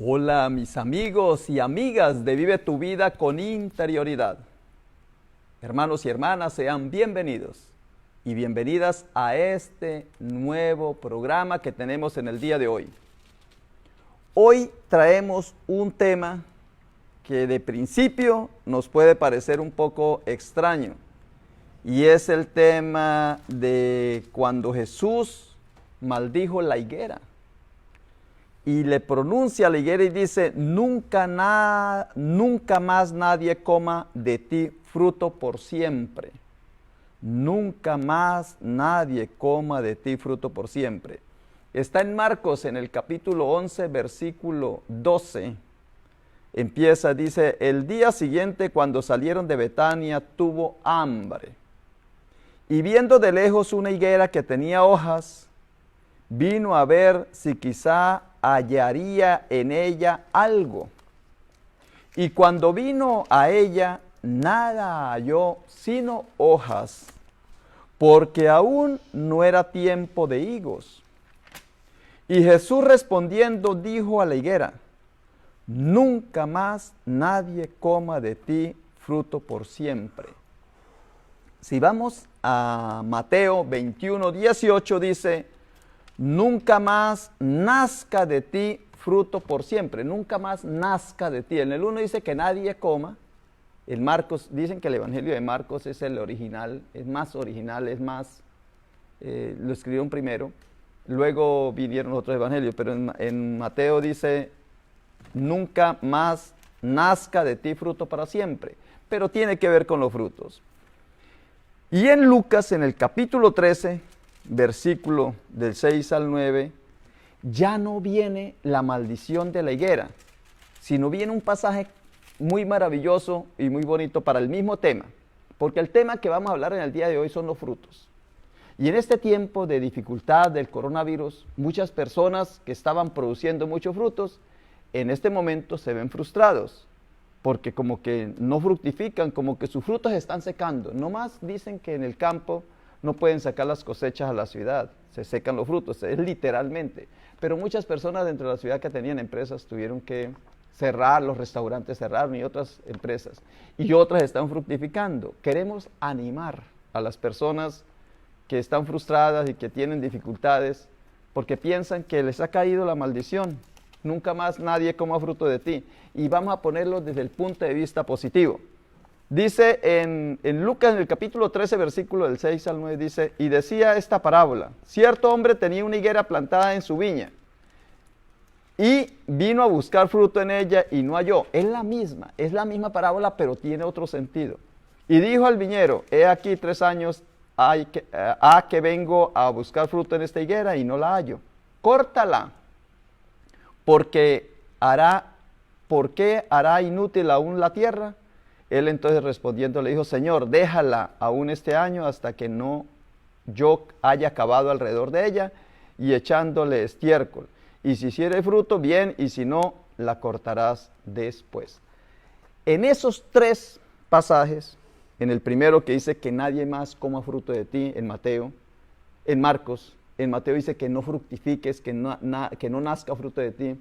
Hola mis amigos y amigas de Vive tu Vida con Interioridad. Hermanos y hermanas, sean bienvenidos y bienvenidas a este nuevo programa que tenemos en el día de hoy. Hoy traemos un tema que de principio nos puede parecer un poco extraño, y es el tema de cuando Jesús maldijo la higuera. Y le pronuncia a la higuera y dice: nunca más nadie coma de ti fruto por siempre. Nunca más nadie coma de ti fruto por siempre. Está en Marcos, en el capítulo 11, versículo 12. Empieza, dice: el día siguiente, cuando salieron de Betania, tuvo hambre. Y viendo de lejos una higuera que tenía hojas, vino a ver si quizá hallaría en ella algo. Y cuando vino a ella, nada halló sino hojas, porque aún no era tiempo de higos. Y Jesús respondiendo dijo a la higuera: nunca más nadie coma de ti fruto por siempre. Si vamos a Mateo 21, 18, dice: nunca más nazca de ti fruto por siempre. Nunca más nazca de ti. En el 1 dice que nadie coma. En Marcos, dicen que el Evangelio de Marcos es el original, es más, lo escribieron primero. Luego vinieron otros evangelios, pero en Mateo dice: nunca más nazca de ti fruto para siempre. Pero tiene que ver con los frutos. Y en Lucas, en el capítulo 13, versículo del 6 al 9, ya no viene la maldición de la higuera, sino viene un pasaje muy maravilloso y muy bonito para el mismo tema, porque el tema que vamos a hablar en el día de hoy son los frutos. Y en este tiempo de dificultad del coronavirus, muchas personas que estaban produciendo muchos frutos, en este momento se ven frustrados, porque como que no fructifican, como que sus frutos están secando. No más dicen que en el campo no pueden sacar las cosechas a la ciudad, se secan los frutos, es literalmente. Pero muchas personas dentro de la ciudad que tenían empresas tuvieron que cerrar, los restaurantes cerraron y otras empresas. Y otras están fructificando. Queremos animar a las personas que están frustradas y que tienen dificultades porque piensan que les ha caído la maldición. Nunca más nadie coma fruto de ti. Y vamos a ponerlo desde el punto de vista positivo. Dice en Lucas, en el capítulo 13, versículo del 6 al 9, dice: y decía esta parábola: cierto hombre tenía una higuera plantada en su viña, y vino a buscar fruto en ella y no halló. Es la misma parábola, pero tiene otro sentido. Y dijo al viñero: he aquí 3 años que vengo a buscar fruto en esta higuera y no la hallo. Córtala, ¿por qué hará inútil aún la tierra? Él entonces respondiendo le dijo: Señor, déjala aún este año hasta que yo haya acabado alrededor de ella y echándole estiércol. Y si hiciere fruto, bien, y si no, la cortarás después. En esos 3 pasajes, en el primero que dice que nadie más coma fruto de ti, en Marcos, en Mateo dice que no fructifiques, que no nazca fruto de ti.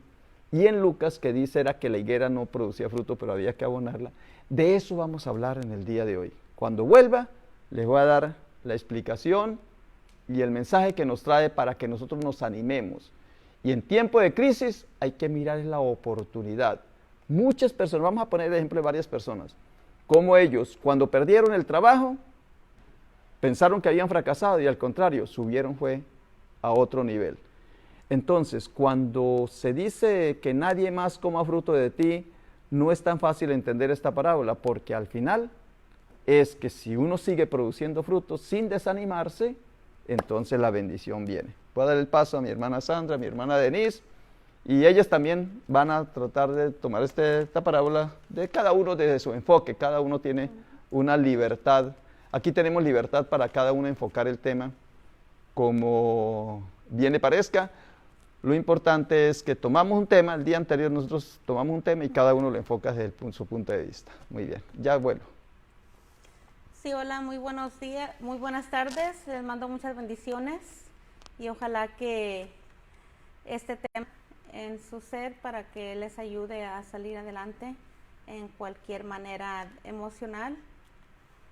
Y en Lucas, que dice era que la higuera no producía fruto, pero había que abonarla. De eso vamos a hablar en el día de hoy. Cuando vuelva, les voy a dar la explicación y el mensaje que nos trae para que nosotros nos animemos. Y en tiempo de crisis hay que mirar la oportunidad. Muchas personas, vamos a poner el ejemplo de varias personas, como ellos, cuando perdieron el trabajo, pensaron que habían fracasado y al contrario, subieron fue a otro nivel. Entonces, cuando se dice que nadie más coma fruto de ti, no es tan fácil entender esta parábola, porque al final es que si uno sigue produciendo frutos sin desanimarse, entonces la bendición viene. Voy a dar el paso a mi hermana Sandra, a mi hermana Denise, y ellas también van a tratar de tomar esta parábola de cada uno desde su enfoque. Cada uno tiene una libertad. Aquí tenemos libertad para cada uno enfocar el tema como bien le parezca. Lo importante es que tomamos un tema, el día anterior nosotros tomamos un tema y cada uno lo enfoca desde su punto de vista. Muy bien, ya vuelvo. Sí, hola, muy buenos días, muy buenas tardes, les mando muchas bendiciones y ojalá que este tema en su ser para que les ayude a salir adelante en cualquier manera emocional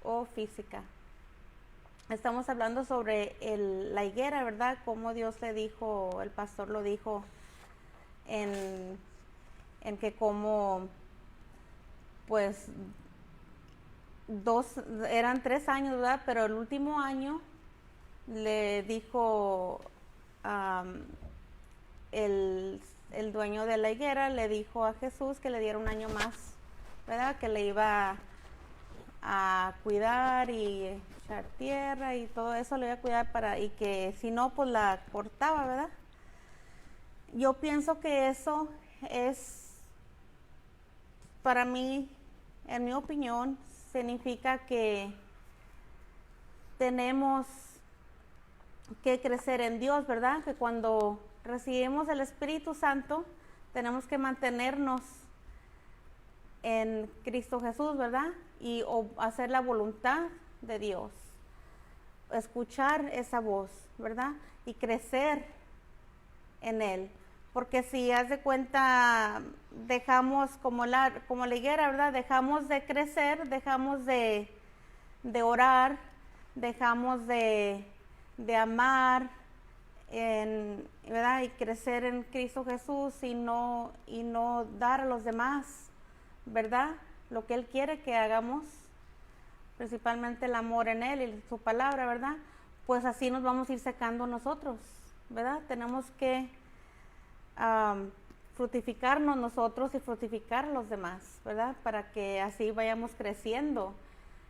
o física. Estamos hablando sobre la higuera, ¿verdad? Como Dios le dijo, el pastor lo dijo, en que como, pues, eran 3 años, ¿verdad? Pero el último año le dijo el dueño de la higuera, le dijo a Jesús que le diera un año más, ¿verdad? Que le iba a cuidar y echar tierra y todo eso le iba a cuidar y que si no, pues la cortaba, ¿verdad? Yo pienso que eso es, para mí, en mi opinión, significa que tenemos que crecer en Dios, ¿verdad? Que cuando recibimos el Espíritu Santo, tenemos que mantenernos en Cristo Jesús, ¿verdad? Y hacer la voluntad de Dios, escuchar esa voz, ¿verdad? Y crecer en Él. Porque si haz de cuenta, dejamos como la higuera, ¿verdad? Dejamos de crecer, dejamos de orar, dejamos de amar, ¿verdad? Y crecer en Cristo Jesús y no dar a los demás, ¿verdad? Lo que Él quiere que hagamos, principalmente el amor en Él y su palabra, ¿verdad? Pues así nos vamos a ir secando nosotros, ¿verdad? Tenemos que frutificarnos nosotros y frutificar a los demás, ¿verdad? Para que así vayamos creciendo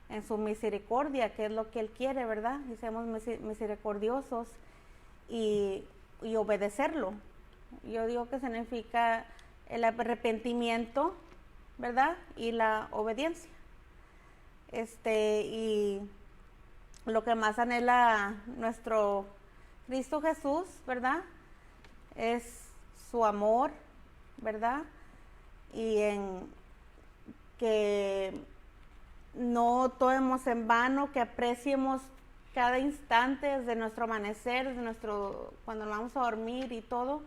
en su misericordia, que es lo que Él quiere, ¿verdad? Y seamos misericordiosos y obedecerlo. Yo digo que significa el arrepentimiento, ¿verdad? Y la obediencia. Y lo que más anhela nuestro Cristo Jesús, ¿verdad? Es su amor, ¿verdad? Y en que no tomemos en vano, que apreciemos cada instante desde nuestro amanecer, desde cuando vamos a dormir y todo.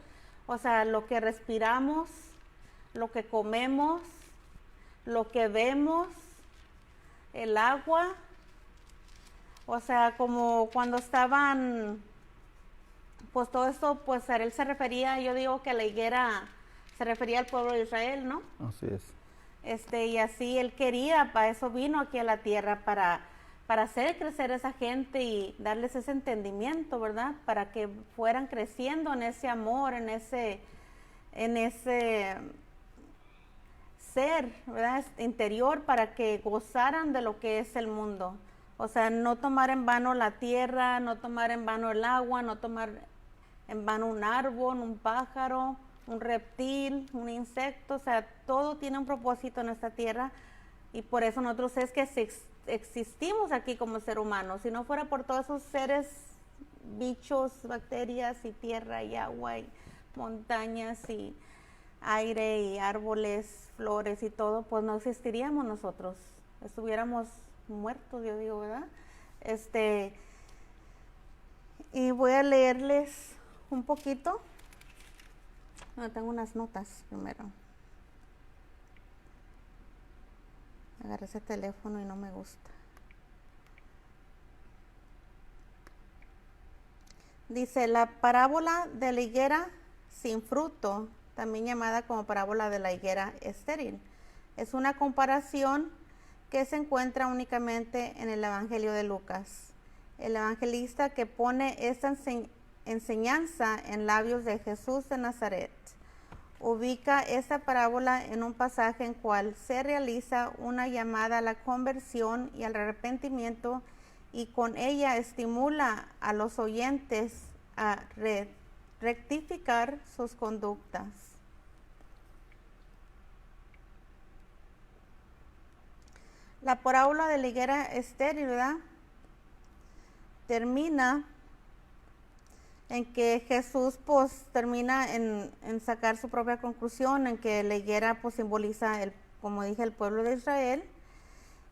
O sea, lo que respiramos, lo que comemos, lo que vemos, el agua. O sea, como cuando estaban, pues todo esto, pues él se refería, yo digo que la higuera se refería al pueblo de Israel, ¿no? Así es. Y así Él quería, para eso vino aquí a la tierra, para hacer crecer a esa gente y darles ese entendimiento, ¿verdad? Para que fueran creciendo en ese amor, en ese ser, ¿verdad? Interior, para que gozaran de lo que es el mundo. O sea, no tomar en vano la tierra, no tomar en vano el agua, no tomar en vano un árbol, un pájaro, un reptil, un insecto. O sea, todo tiene un propósito en esta tierra y por eso nosotros es que existimos aquí como ser humano. Si no fuera por todos esos seres, bichos, bacterias y tierra y agua y montañas y aire y árboles, flores y todo, pues no existiríamos nosotros, estuviéramos muertos, yo digo, ¿verdad? Y voy a leerles un poquito. No, tengo unas notas primero. Agarré ese teléfono y no me gusta. Dice, la parábola de la higuera sin fruto, también llamada como parábola de la higuera estéril, es una comparación que se encuentra únicamente en el Evangelio de Lucas. El evangelista que pone esta enseñanza en labios de Jesús de Nazaret ubica esta parábola en un pasaje en cual se realiza una llamada a la conversión y al arrepentimiento y con ella estimula a los oyentes a rectificar sus conductas. La parábola de la higuera estéril, ¿verdad? Termina en que Jesús pues termina en sacar su propia conclusión, en que la higuera pues simboliza, como dije, el pueblo de Israel,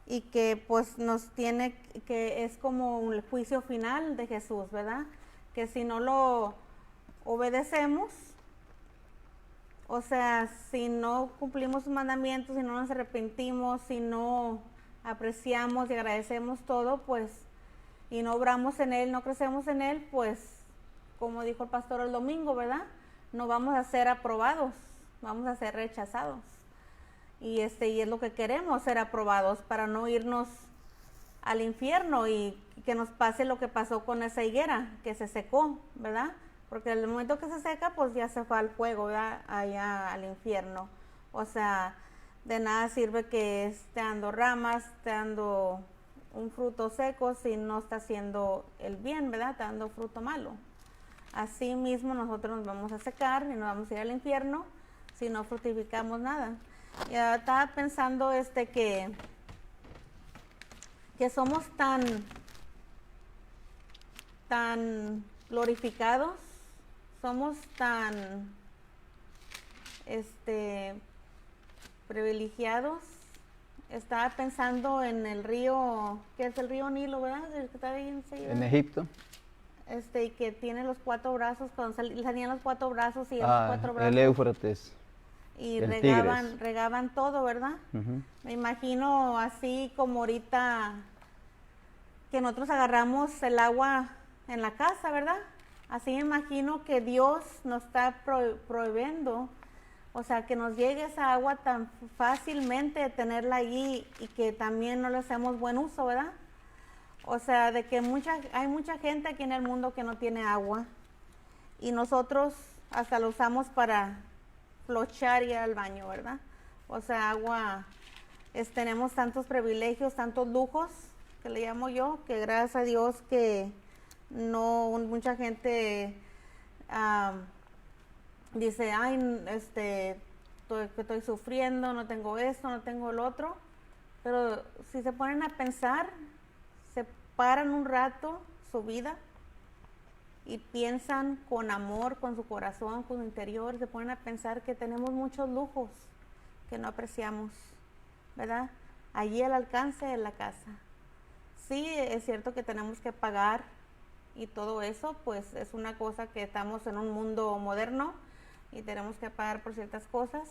y que pues nos tiene, que es como el juicio final de Jesús, ¿verdad? Que si no lo obedecemos, O sea, si no cumplimos sus mandamientos, si no nos arrepentimos, si no apreciamos y agradecemos todo, pues, y no obramos en Él, no crecemos en Él, pues, como dijo el pastor el domingo, ¿verdad? No vamos a ser aprobados, vamos a ser rechazados. Y es lo que queremos, ser aprobados, para no irnos al infierno y que nos pase lo que pasó con esa higuera, que se secó, ¿verdad? Porque en el momento que se seca, pues ya se fue al fuego, ¿verdad? Allá al infierno. O sea, de nada sirve que esté dando ramas, esté dando un fruto seco si no está haciendo el bien, ¿verdad? Está dando fruto malo. Así mismo nosotros nos vamos a secar y nos vamos a ir al infierno si no fructificamos nada. Ya estaba pensando que somos tan glorificados, somos tan privilegiados. Estaba pensando en el río, que es el río Nilo, ¿verdad? El que está ahí en Egipto. Y que tiene los 4 brazos, cuando salían los 4 brazos y los 4 brazos. El Éufrates. Y el regaban todo, ¿verdad? Me imagino así como ahorita que nosotros agarramos el agua en la casa, ¿verdad? Así me imagino que Dios nos está proveyendo, o sea, que nos llegue esa agua tan fácilmente, tenerla allí y que también no le hacemos buen uso, ¿verdad? O sea, de que hay mucha gente aquí en el mundo que no tiene agua y nosotros hasta lo usamos para flochar y ir al baño, ¿verdad? O sea, agua, tenemos tantos privilegios, tantos lujos, que le llamo yo, que gracias a Dios que no, mucha gente dice, ay, estoy sufriendo, no tengo esto, no tengo el otro, pero si se ponen a pensar, se paran un rato su vida y piensan con amor, con su corazón, con su interior, se ponen a pensar que tenemos muchos lujos que no apreciamos, ¿verdad? Allí al alcance de la casa. Sí, es cierto que tenemos que pagar y todo eso, pues es una cosa que estamos en un mundo moderno y tenemos que pagar por ciertas cosas,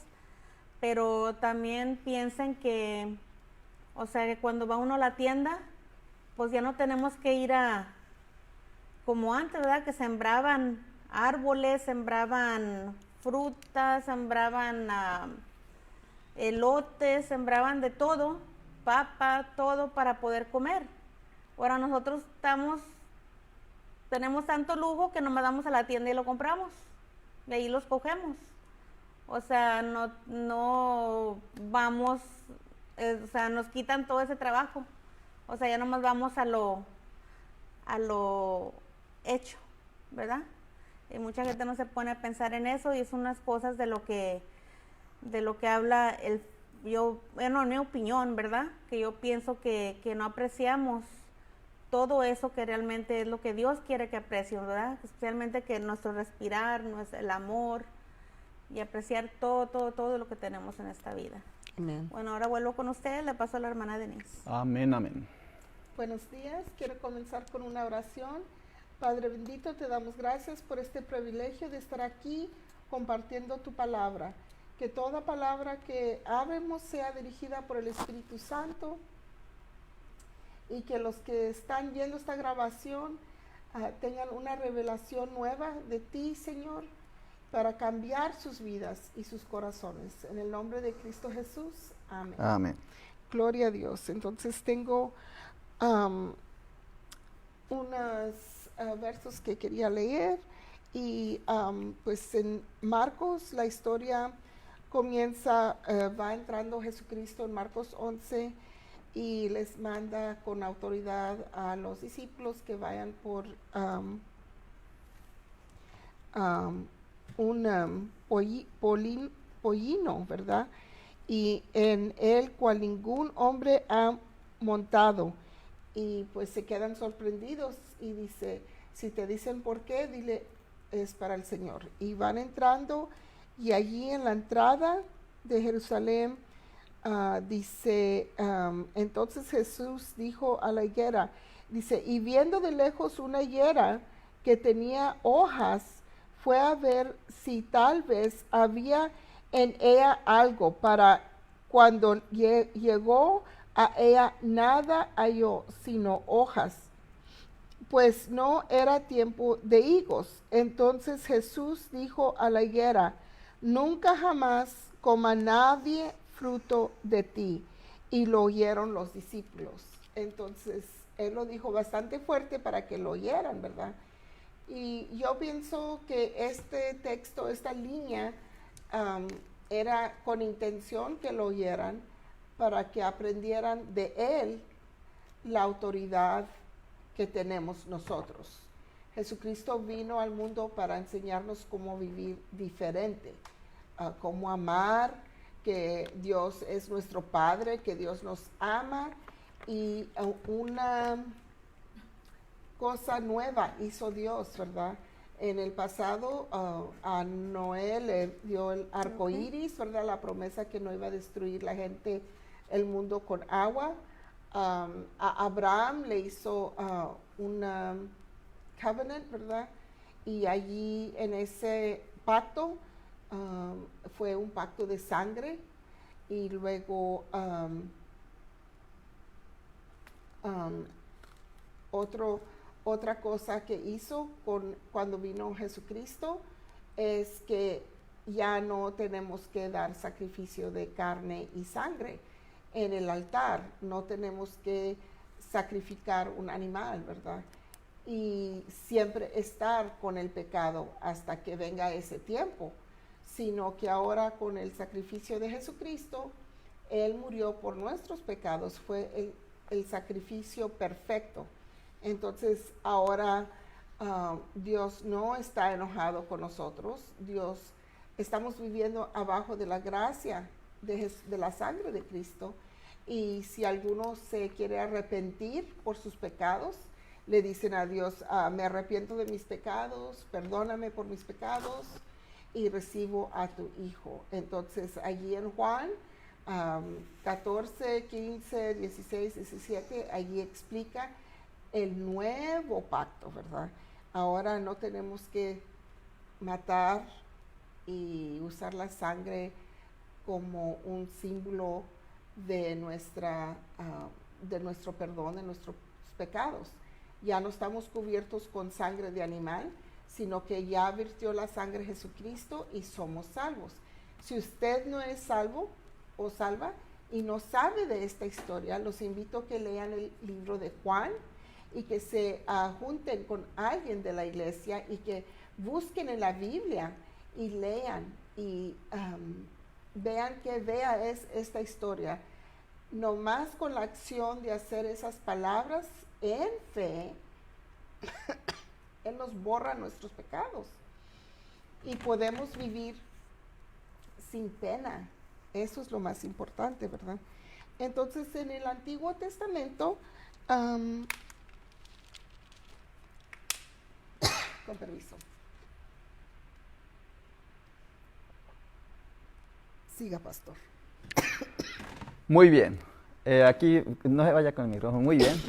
pero también piensen que, o sea, que cuando va uno a la tienda, pues ya no tenemos que ir como antes, ¿verdad? Que sembraban árboles, sembraban frutas, sembraban elotes, sembraban de todo, papa, todo para poder comer. Ahora nosotros tenemos tanto lujo que nomás vamos a la tienda y lo compramos, de ahí los cogemos. O sea, no vamos, o sea, nos quitan todo ese trabajo. O sea, ya nomás vamos a lo hecho, ¿verdad? Y mucha gente no se pone a pensar en eso y es unas cosas de lo que habla en mi opinión, ¿verdad? Que yo pienso que no apreciamos todo eso que realmente es lo que Dios quiere que apreciemos, ¿verdad? Especialmente que nuestro respirar, el amor y apreciar todo lo que tenemos en esta vida. Amén. Bueno, ahora vuelvo con ustedes, le paso a la hermana Denise. Amén, amén. Buenos días, quiero comenzar con una oración. Padre bendito, te damos gracias por este privilegio de estar aquí compartiendo tu palabra. Que toda palabra que hablemos sea dirigida por el Espíritu Santo y que los que están viendo esta grabación tengan una revelación nueva de ti, Señor, para cambiar sus vidas y sus corazones. En el nombre de Cristo Jesús, amén. Amén. Gloria a Dios. Entonces tengo unos versos que quería leer y pues en Marcos la historia comienza, va entrando Jesucristo en Marcos 11 y les manda con autoridad a los discípulos que vayan por un pollino, ¿verdad? Y en el cual ningún hombre ha montado. Y pues se quedan sorprendidos y dice, si te dicen por qué, dile, es para el Señor. Y van entrando y allí en la entrada de Jerusalén dice, entonces Jesús dijo a la higuera, dice, y viendo de lejos una higuera que tenía hojas, fue a ver si tal vez había en ella algo, para cuando llegó a ella nada halló sino hojas, pues no era tiempo de higos. Entonces Jesús dijo a la higuera: nunca jamás coma nadie fruto de ti. Y lo oyeron los discípulos. Entonces él lo dijo bastante fuerte para que lo oyeran, ¿verdad? Y yo pienso que este texto, esta línea, era con intención que lo oyeran, para que aprendieran de él la autoridad que tenemos nosotros. Jesucristo vino al mundo para enseñarnos cómo vivir diferente, cómo amar, que Dios es nuestro Padre, que Dios nos ama, y una cosa nueva hizo Dios, ¿verdad? En el pasado a Noé le dio el arco iris, ¿verdad? La promesa que no iba a destruir la gente, el mundo con agua. A Abraham le hizo una covenant, ¿verdad? Y allí en ese pacto fue un pacto de sangre. Y luego otra cosa que hizo cuando vino Jesucristo es que ya no tenemos que dar sacrificio de carne y sangre en el altar, no tenemos que sacrificar un animal, ¿verdad? Y siempre estar con el pecado hasta que venga ese tiempo, sino que ahora con el sacrificio de Jesucristo, Él murió por nuestros pecados, fue el sacrificio perfecto. Entonces ahora Dios no está enojado con nosotros, estamos viviendo abajo de la gracia de la sangre de Cristo, y si alguno se quiere arrepentir por sus pecados, le dicen a Dios: me arrepiento de mis pecados, perdóname por mis pecados y recibo a tu Hijo. Entonces allí en Juan 14, 15, 16, 17, allí explica el nuevo pacto, ¿verdad? Ahora no tenemos que matar y usar la sangre como un símbolo de nuestro perdón de nuestros pecados. Ya no estamos cubiertos con sangre de animal, sino que ya vertió la sangre de Jesucristo y somos salvos. Si usted no es salvo o salva y no sabe de esta historia, los invito a que lean el libro de Juan y que se junten con alguien de la iglesia y que busquen en la Biblia y lean y vean qué vea es esta historia. Nomás con la acción de hacer esas palabras en fe, Él nos borra nuestros pecados y podemos vivir sin pena. Eso es lo más importante, ¿verdad? Entonces, en el Antiguo Testamento, con permiso. Siga, pastor. Muy bien. Aquí, no se vaya con el micrófono. Muy bien.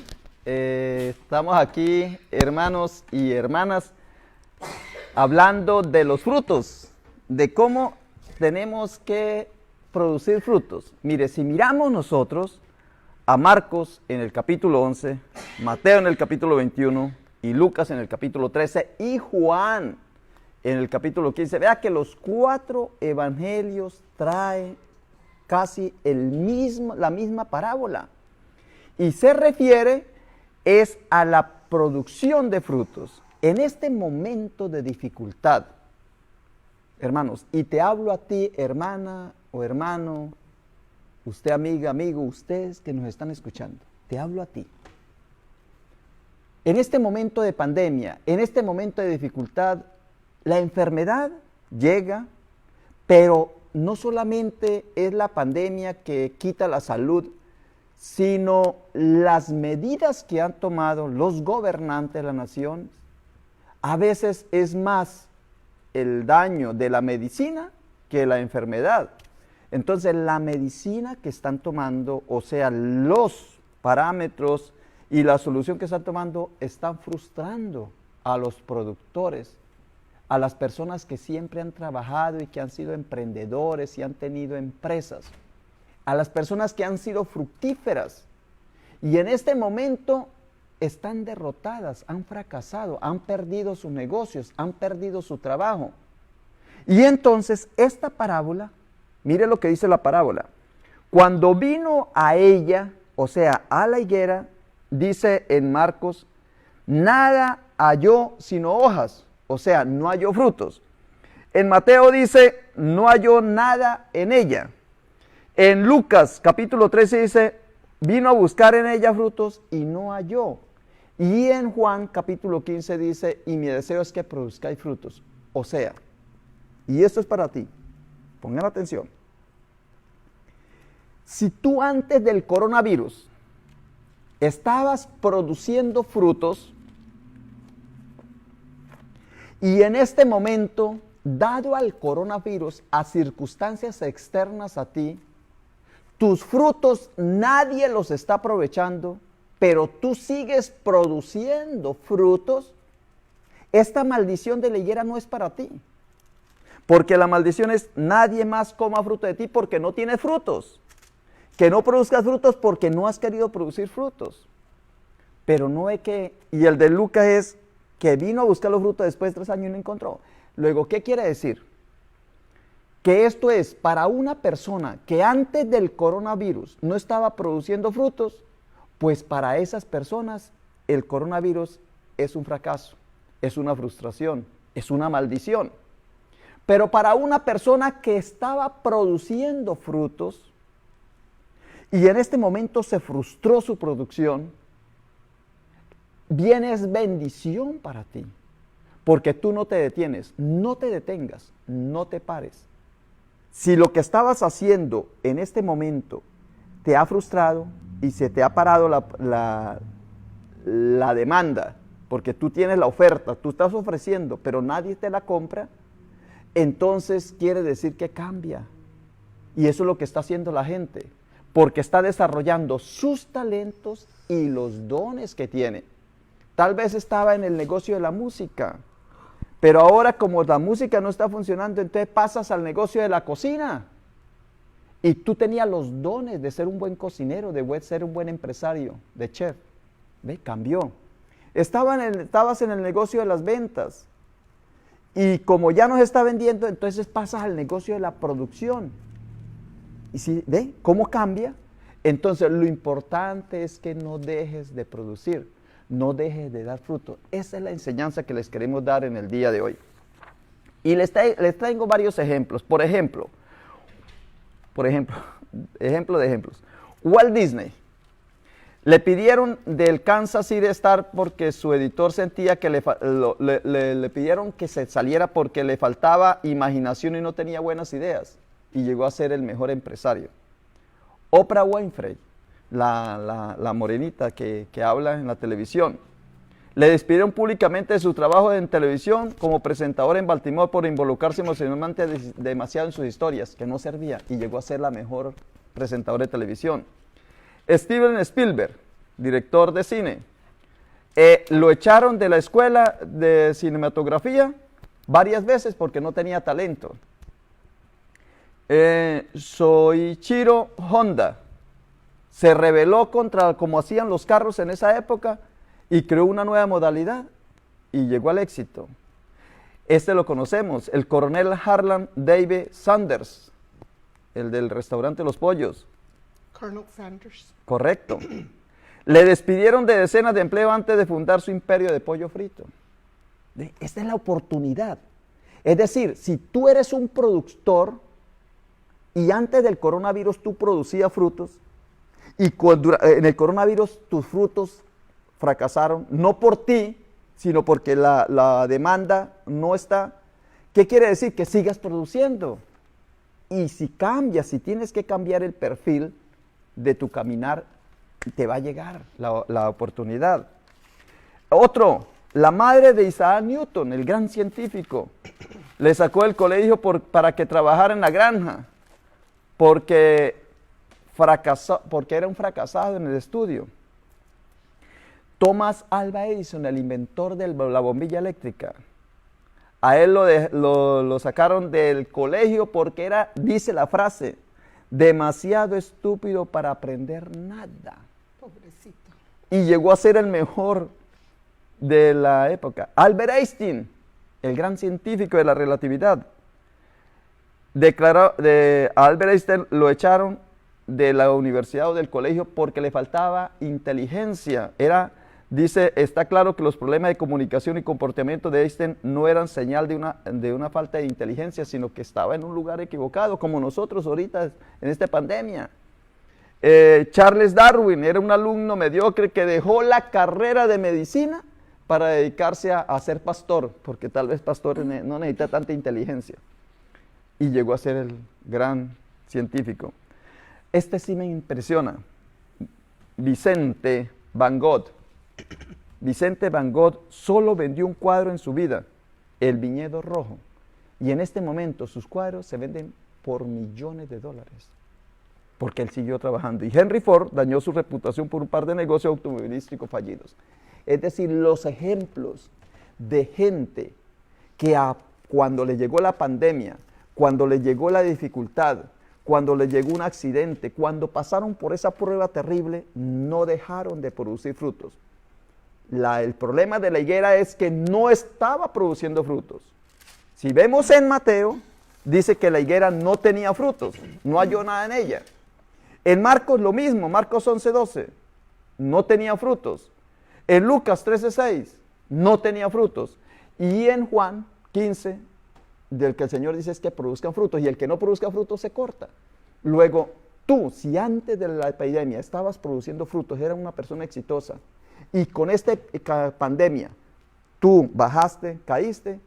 Estamos aquí, hermanos y hermanas, hablando de los frutos, de cómo tenemos que producir frutos. Mire, si miramos nosotros a Marcos en el capítulo 11, Mateo en el capítulo 21, y Lucas en el capítulo 13, y Juan en el capítulo 15, vea que los 4 evangelios traen casi la misma parábola. Y se refiere a la producción de frutos. En este momento de dificultad, hermanos, y te hablo a ti, hermana o hermano, usted amiga, amigo, ustedes que nos están escuchando, te hablo a ti. En este momento de pandemia, en este momento de dificultad, la enfermedad llega, pero no solamente es la pandemia que quita la salud, sino las medidas que han tomado los gobernantes de la nación. A veces es más el daño de la medicina que la enfermedad. Entonces la medicina que están tomando, o sea, los parámetros y la solución que están tomando, están frustrando a los productores. a las personas que siempre han trabajado y que han sido emprendedores y han tenido empresas, a las personas que han sido fructíferas y en este momento están derrotadas, han fracasado, han perdido sus negocios, han perdido su trabajo. Y entonces esta parábola, mire lo que dice la parábola. Cuando vino a ella, o sea, a la higuera, dice en Marcos, nada halló sino hojas, o sea, no halló frutos. En Mateo dice, no halló nada en ella. En Lucas capítulo 13 dice, vino a buscar en ella frutos y no halló. Y en Juan capítulo 15 dice, y mi deseo es que produzcáis frutos. O sea, y esto es para ti, pongan atención. Si tú antes del coronavirus estabas produciendo frutos y en este momento, dado al coronavirus, a circunstancias externas a ti, tus frutos nadie los está aprovechando, pero tú sigues produciendo frutos, esta maldición de la higuera no es para ti. Porque la maldición es nadie más coma fruto de ti porque no tienes frutos. Que no produzcas frutos porque no has querido producir frutos. Pero no es que, y el de Lucas es que vino a buscar los frutos después de 3 años y no encontró. Luego, ¿qué quiere decir? Que esto es para una persona que antes del coronavirus no estaba produciendo frutos, pues para esas personas el coronavirus es un fracaso, es una frustración, es una maldición. Pero para una persona que estaba produciendo frutos y en este momento se frustró su producción, viene es bendición para ti. Porque tú no te detienes, no te detengas, no te pares. Si lo que estabas haciendo en este momento te ha frustrado y se te ha parado la demanda, porque tú tienes la oferta, tú estás ofreciendo, pero nadie te la compra, entonces quiere decir que cambia. Y eso es lo que está haciendo la gente, porque está desarrollando sus talentos y los dones que tiene. Tal vez estaba en el negocio de la música, pero ahora como la música no está funcionando, entonces pasas al negocio de la cocina. Y tú tenías los dones de ser un buen cocinero, de ser un buen empresario, de chef. ¿Ve? Cambió. Estabas en el negocio de las ventas. Y como ya no se está vendiendo, entonces pasas al negocio de la producción. ¿Y si ve cómo cambia? Entonces lo importante es que no dejes de producir, no dejes de dar fruto. Esa es la enseñanza que les queremos dar en el día de hoy. Y les traigo varios ejemplos. Por ejemplo, ejemplo de ejemplos. Walt Disney. Le pidieron del Kansas City Star porque su editor sentía que le pidieron que se saliera porque le faltaba imaginación y no tenía buenas ideas. Y llegó a ser el mejor empresario. Oprah Winfrey, la morenita que habla en la televisión. Le despidieron públicamente de su trabajo en televisión como presentador en Baltimore por involucrarse emocionalmente demasiado en sus historias, que no servía, y llegó a ser la mejor presentadora de televisión. Steven Spielberg, director de cine, lo echaron de la escuela de cinematografía varias veces porque no tenía talento. Soichiro Honda se rebeló contra cómo hacían los carros en esa época y creó una nueva modalidad y llegó al éxito. Este lo conocemos, el coronel Harlan David Sanders, el del restaurante Los Pollos. Colonel Sanders. Correcto. Le despidieron de decenas de empleos antes de fundar su imperio de pollo frito. Esta es la oportunidad. Es decir, si tú eres un productor y antes del coronavirus tú producías frutos y en el coronavirus tus frutos fracasaron, no por ti, sino porque la demanda no está. ¿Qué quiere decir? Que sigas produciendo. Y si cambias, si tienes que cambiar el perfil de tu caminar, te va a llegar la oportunidad. Otro, la madre de Isaac Newton, el gran científico, le sacó del colegio para que trabajara en la granja, porque era un fracasado en el estudio. Thomas Alva Edison, el inventor de la bombilla eléctrica, A él lo sacaron del colegio porque era, dice la frase, demasiado estúpido para aprender nada. Pobrecito. Y llegó a ser el mejor de la época. Albert Einstein, el gran científico de la relatividad, a Albert Einstein lo echaron de la universidad o del colegio porque le faltaba inteligencia. Dice, está claro que los problemas de comunicación y comportamiento de Einstein no eran señal de una falta de inteligencia, sino que estaba en un lugar equivocado, como nosotros ahorita en esta pandemia. Charles Darwin era un alumno mediocre que dejó la carrera de medicina para dedicarse a ser pastor, porque tal vez pastor no necesita tanta inteligencia. Y llegó a ser el gran científico. Este sí me impresiona. Vicente Van Gogh. Vicente Van Gogh solo vendió un cuadro en su vida, El Viñedo Rojo. Y en este momento sus cuadros se venden por millones de dólares. Porque él siguió trabajando. Y Henry Ford dañó su reputación por un par de negocios automovilísticos fallidos. Es decir, los ejemplos de gente que cuando le llegó la pandemia, cuando le llegó la dificultad, cuando le llegó un accidente, cuando pasaron por esa prueba terrible, no dejaron de producir frutos. El problema de la higuera es que no estaba produciendo frutos. Si vemos en Mateo, dice que la higuera no tenía frutos, no halló nada en ella. En Marcos lo mismo, Marcos 11:12, no tenía frutos. En Lucas 13:6, no tenía frutos. Y en Juan 15, del que el Señor dice es que produzcan frutos, y el que no produzca frutos se corta. Luego, tú, si antes de la epidemia estabas produciendo frutos, eras una persona exitosa, y con esta pandemia tú bajaste, caíste,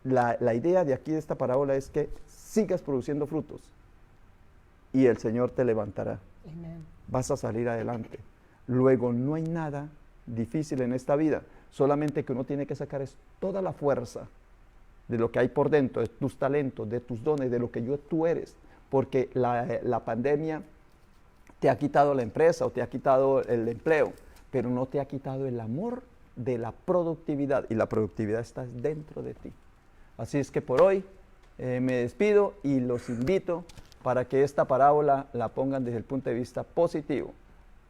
la idea de aquí de esta parábola es que sigas produciendo frutos, y el Señor te levantará. Amén. Vas a salir adelante. Luego, no hay nada difícil en esta vida, solamente que uno tiene que sacar es toda la fuerza de lo que hay por dentro, de tus talentos, de tus dones, de lo que tú eres, porque la pandemia te ha quitado la empresa o te ha quitado el empleo, pero no te ha quitado el amor de la productividad, y la productividad está dentro de ti. Así es que por hoy me despido y los invito para que esta parábola la pongan desde el punto de vista positivo.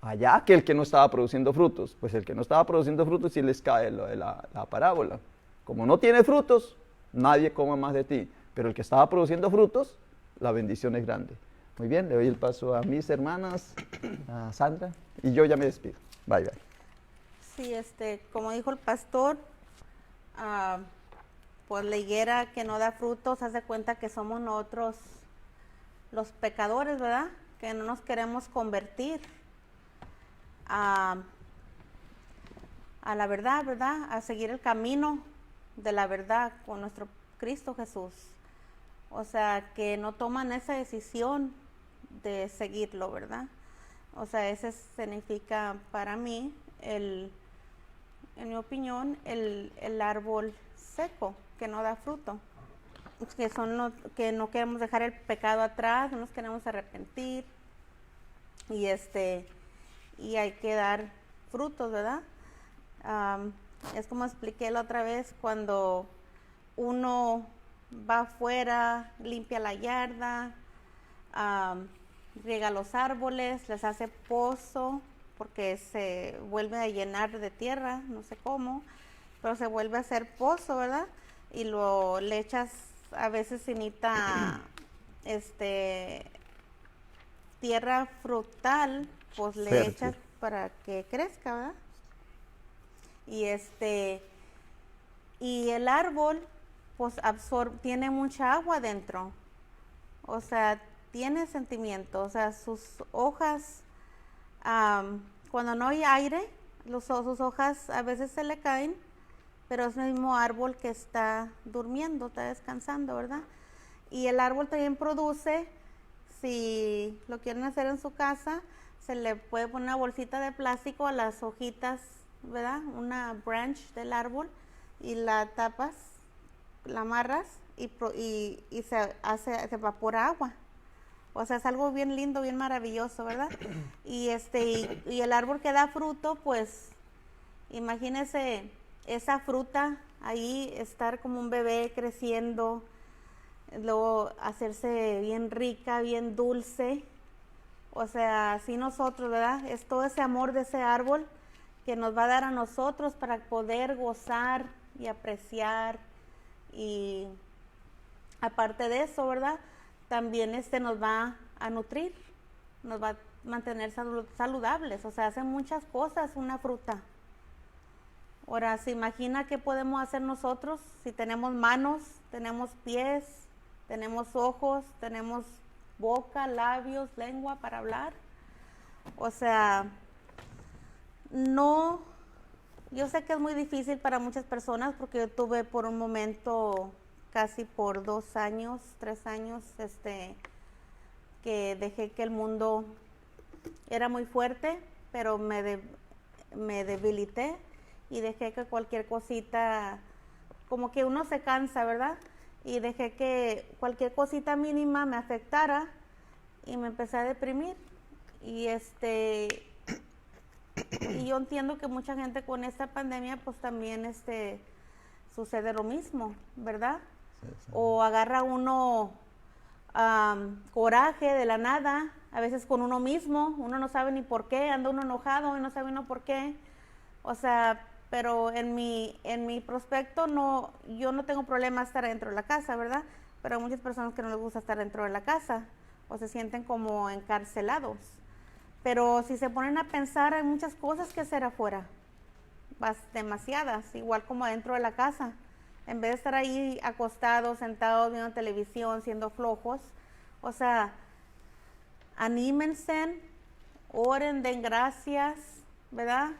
Allá que el que no estaba produciendo frutos, pues el que no estaba produciendo frutos sí les cae la parábola. Como no tiene frutos, nadie coma más de ti, pero el que estaba produciendo frutos, la bendición es grande. Muy bien, le doy el paso a mis hermanas, a Sandra, y yo ya me despido. Bye, bye. Sí, como dijo el pastor, pues la higuera que no da frutos, hace cuenta que somos nosotros los pecadores, ¿verdad? Que no nos queremos convertir a la verdad, ¿verdad? A seguir el camino de la verdad con nuestro Cristo Jesús. O sea, que no toman esa decisión de seguirlo, ¿verdad? O sea, ese significa para mí, en mi opinión, el árbol seco que no da fruto. Que no queremos dejar el pecado atrás, no nos queremos arrepentir y hay que dar frutos, ¿verdad? Es como expliqué la otra vez, cuando uno va afuera, limpia la yarda, riega los árboles, les hace pozo, porque se vuelve a llenar de tierra, no sé cómo, pero se vuelve a hacer pozo, ¿verdad? Y le echas a veces cinita, tierra frutal, pues le Fértil. echas para que crezca, ¿verdad? Y el árbol, pues tiene mucha agua dentro, o sea, tiene sentimiento, o sea, sus hojas, cuando no hay aire, sus hojas a veces se le caen, pero es el mismo árbol que está durmiendo, está descansando, ¿verdad? Y el árbol también produce, si lo quieren hacer en su casa, se le puede poner una bolsita de plástico a las hojitas, ¿verdad? Una branch del árbol, y la tapas, la amarras y se evapora agua. O sea, es algo bien lindo, bien maravilloso, ¿verdad? Y el árbol que da fruto, pues, imagínese esa fruta ahí estar como un bebé creciendo, luego hacerse bien rica, bien dulce. O sea, así nosotros, ¿verdad? Es todo ese amor de ese árbol que nos va a dar a nosotros para poder gozar y apreciar. Y aparte de eso, ¿verdad? También nos va a nutrir, nos va a mantener saludables. O sea, hace muchas cosas una fruta. Ahora, ¿se imagina qué podemos hacer nosotros si tenemos manos, tenemos pies, tenemos ojos, tenemos boca, labios, lengua para hablar? O sea, no, yo sé que es muy difícil para muchas personas porque yo tuve por un momento, casi por 2 años, 3 años, que dejé que el mundo era muy fuerte, pero me debilité y dejé que cualquier cosita, como que uno se cansa, ¿verdad? Y dejé que cualquier cosita mínima me afectara y me empecé a deprimir. Y y yo entiendo que mucha gente con esta pandemia pues también sucede lo mismo, ¿verdad? Sí. O agarra uno coraje de la nada, a veces con uno mismo, uno no sabe ni por qué, anda uno enojado y no sabe uno por qué. O sea, pero en mi prospecto yo no tengo problema estar dentro de la casa, ¿verdad? Pero hay muchas personas que no les gusta estar dentro de la casa o se sienten como encarcelados. Pero si se ponen a pensar, hay muchas cosas que hacer afuera, demasiadas, igual como dentro de la casa. En vez de estar ahí acostados, sentados, viendo televisión, siendo flojos, o sea, anímense, oren, den gracias, ¿verdad?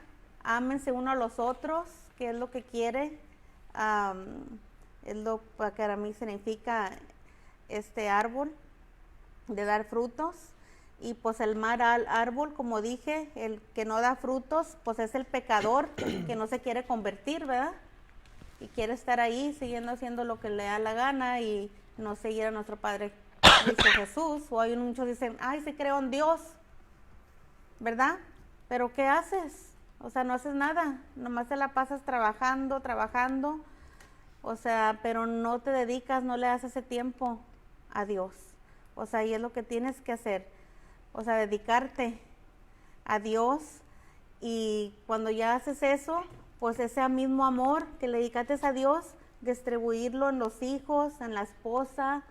Ámense uno a los otros, que es lo que quiere, es lo que para mí significa este árbol, de dar frutos. Y pues el mal árbol, como dije, el que no da frutos, pues es el pecador que no se quiere convertir, ¿verdad? Y quiere estar ahí siguiendo haciendo lo que le da la gana y no seguir a nuestro Padre Cristo Jesús. O hay muchos que dicen, ay, sí creo en Dios, ¿verdad? Pero ¿qué haces? O sea, no haces nada, nomás te la pasas trabajando, o sea, pero no te dedicas, no le das ese tiempo a Dios. O sea, y es lo que tienes que hacer. O sea, dedicarte a Dios, y cuando ya haces eso, pues ese mismo amor que le dedicaste a Dios, distribuirlo en los hijos, en la esposa,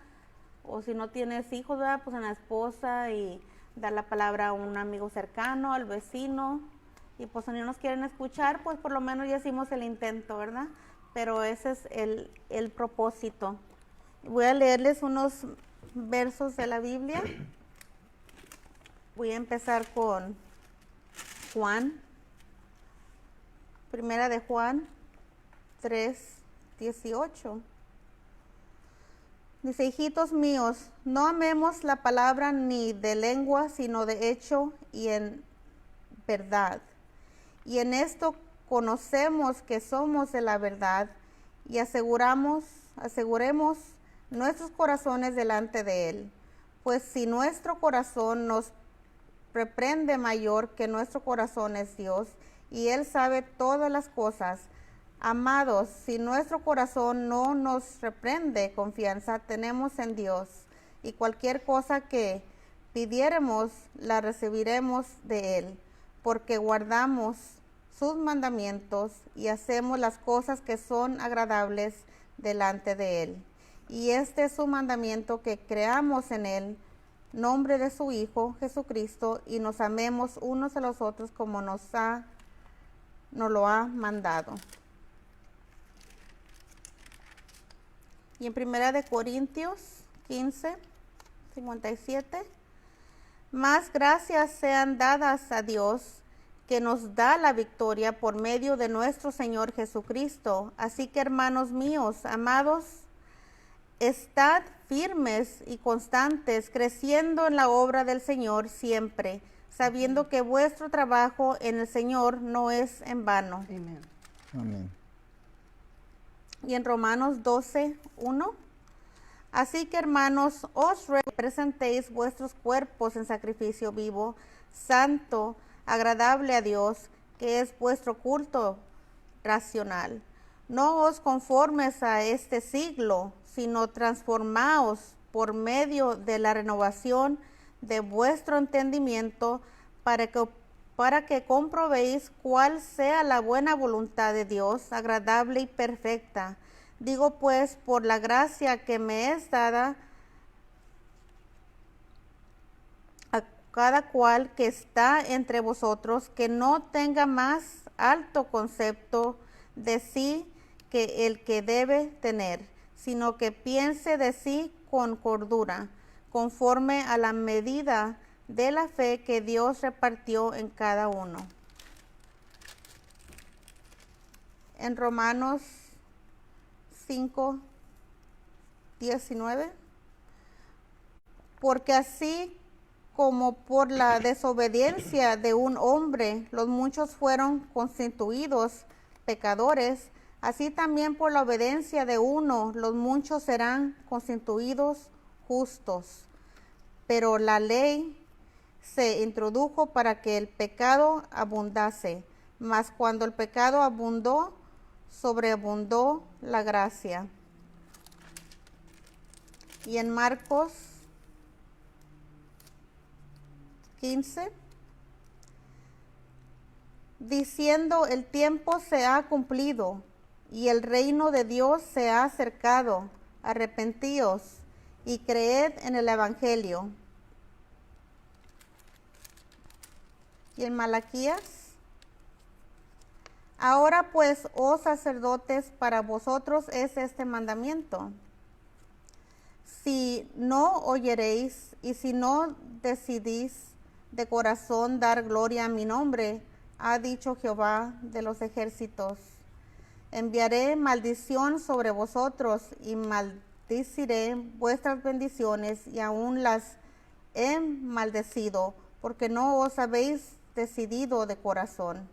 o si no tienes hijos, ¿verdad? Pues en la esposa, y dar la palabra a un amigo cercano, al vecino, y pues si no nos quieren escuchar, pues por lo menos ya hicimos el intento, ¿verdad? Pero ese es el propósito. Voy a leerles unos versos de la Biblia. Voy a empezar con Juan, primera de Juan 3:18. Dice, hijitos míos, no amemos la palabra ni de lengua, sino de hecho y en verdad. Y en esto conocemos que somos de la verdad y aseguremos nuestros corazones delante de Él. Pues si nuestro corazón nos reprende, mayor que nuestro corazón es Dios, y Él sabe todas las cosas. Amados, si nuestro corazón no nos reprende, confianza tenemos en Dios, y cualquier cosa que pidiéremos, la recibiremos de Él, porque guardamos sus mandamientos y hacemos las cosas que son agradables delante de Él. Y este es su mandamiento, que creamos en Él, nombre de su Hijo Jesucristo, y nos amemos unos a los otros como nos lo ha mandado. Y en primera de Corintios 15:57, más gracias sean dadas a Dios, que nos da la victoria por medio de nuestro Señor Jesucristo. Así que, hermanos míos, amados, estad firmes y constantes, creciendo en la obra del Señor siempre, sabiendo que vuestro trabajo en el Señor no es en vano. Amén. Amén. Y en Romanos 12:1, así que, hermanos, os presentéis vuestros cuerpos en sacrificio vivo, santo, agradable a Dios, que es vuestro culto racional. No os conformes a este siglo, sino transformaos por medio de la renovación de vuestro entendimiento, para que comprobéis cuál sea la buena voluntad de Dios, agradable y perfecta. Digo pues, por la gracia que me es dada, a cada cual que está entre vosotros, que no tenga más alto concepto de sí que el que debe tener, sino que piense de sí con cordura, conforme a la medida de la fe que Dios repartió en cada uno. En Romanos 5:19, porque así como por la desobediencia de un hombre los muchos fueron constituidos pecadores, así también por la obediencia de uno los muchos serán constituidos justos. Pero la ley se introdujo para que el pecado abundase, mas cuando el pecado abundó, sobreabundó la gracia. Y en Marcos 15, diciendo: el tiempo se ha cumplido y el reino de Dios se ha acercado, arrepentíos y creed en el Evangelio. Y en Malaquías: ahora pues, oh sacerdotes, para vosotros es este mandamiento: si no oyereis y si no decidís de corazón dar gloria a mi nombre, ha dicho Jehová de los ejércitos, enviaré maldición sobre vosotros y maldeciré vuestras bendiciones, y aún las he maldecido, porque no os habéis decidido de corazón.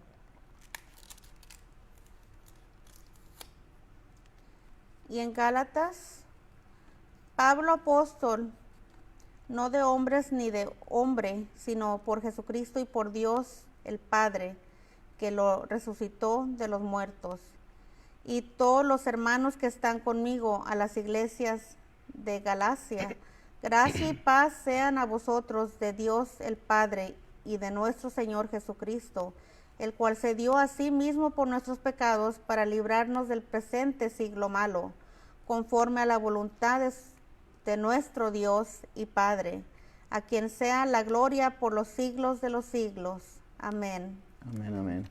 Y en Gálatas: Pablo, apóstol, no de hombres ni de hombre, sino por Jesucristo y por Dios el Padre, que lo resucitó de los muertos, y todos los hermanos que están conmigo, a las iglesias de Galacia. Gracia y paz sean a vosotros de Dios el Padre y de nuestro Señor Jesucristo, el cual se dio a sí mismo por nuestros pecados para librarnos del presente siglo malo, conforme a la voluntad de nuestro Dios y Padre, a quien sea la gloria por los siglos de los siglos. Amén. Amén, amén.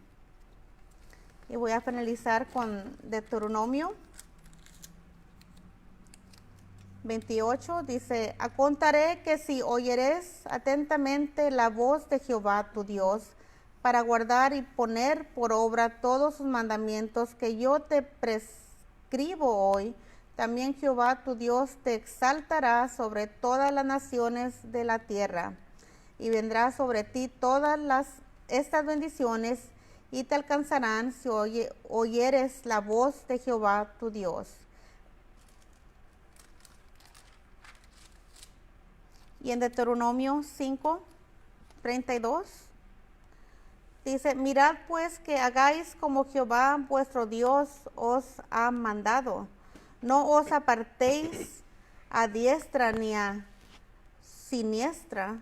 Y voy a finalizar con Deuteronomio 28. Dice: acontaré que si oyeres atentamente la voz de Jehová tu Dios, para guardar y poner por obra todos sus mandamientos que yo te prescribo hoy, también Jehová tu Dios te exaltará sobre todas las naciones de la tierra, y vendrá sobre ti todas estas bendiciones, y te alcanzarán si oyeres la voz de Jehová tu Dios. Y en Deuteronomio 5:32 dice: mirad pues que hagáis como Jehová vuestro Dios os ha mandado. No os apartéis a diestra ni a siniestra.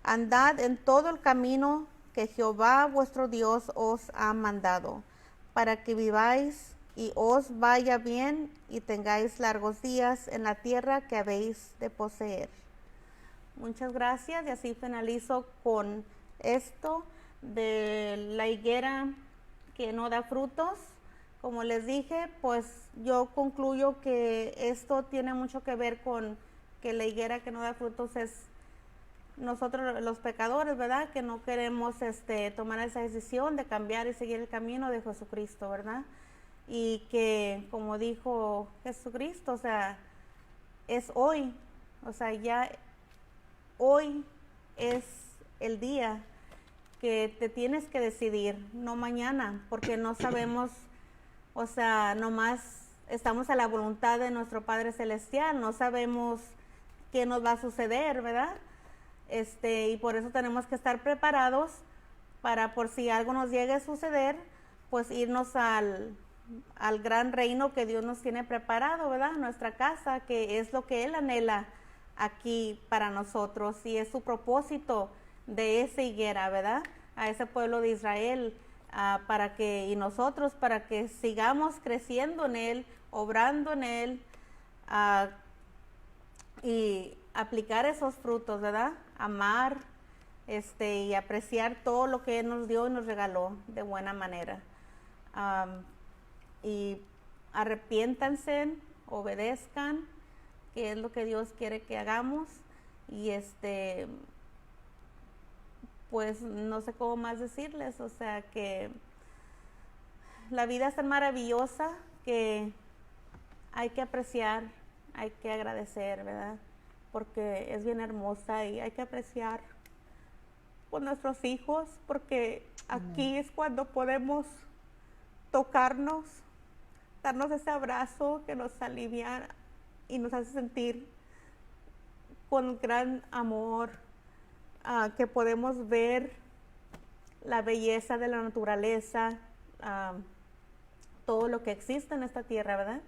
Andad en todo el camino que Jehová vuestro Dios os ha mandado, para que viváis y os vaya bien y tengáis largos días en la tierra que habéis de poseer. Muchas gracias, y así finalizo con esto de la higuera que no da frutos. Como les dije, pues yo concluyo que esto tiene mucho que ver con que la higuera que no da frutos es nosotros los pecadores, ¿verdad? Que no queremos tomar esa decisión de cambiar y seguir el camino de Jesucristo, ¿verdad? Y que, como dijo Jesucristo, o sea, es hoy, o sea, ya hoy es el día que te tienes que decidir, no mañana, porque no sabemos, o sea, nomás estamos a la voluntad de nuestro Padre Celestial, no sabemos qué nos va a suceder, ¿verdad? Y por eso tenemos que estar preparados para, por si algo nos llegue a suceder, pues irnos al al gran reino que Dios nos tiene preparado, ¿verdad? Nuestra casa, que es lo que Él anhela aquí para nosotros y es su propósito de esa higuera, ¿verdad? A ese pueblo de Israel, y nosotros para que sigamos creciendo en Él, obrando en Él y aplicar esos frutos, ¿verdad? Amar y apreciar todo lo que Él nos dio y nos regaló de buena manera. Y arrepiéntanse, obedezcan, que es lo que Dios quiere que hagamos. Y pues no sé cómo más decirles, o sea que la vida es tan maravillosa que hay que apreciar, hay que agradecer, ¿verdad? Porque es bien hermosa y hay que apreciar por nuestros hijos, porque aquí es cuando podemos tocarnos, darnos ese abrazo que nos alivia y nos hace sentir con gran amor, que podemos ver la belleza de la naturaleza, todo lo que existe en esta tierra, ¿verdad?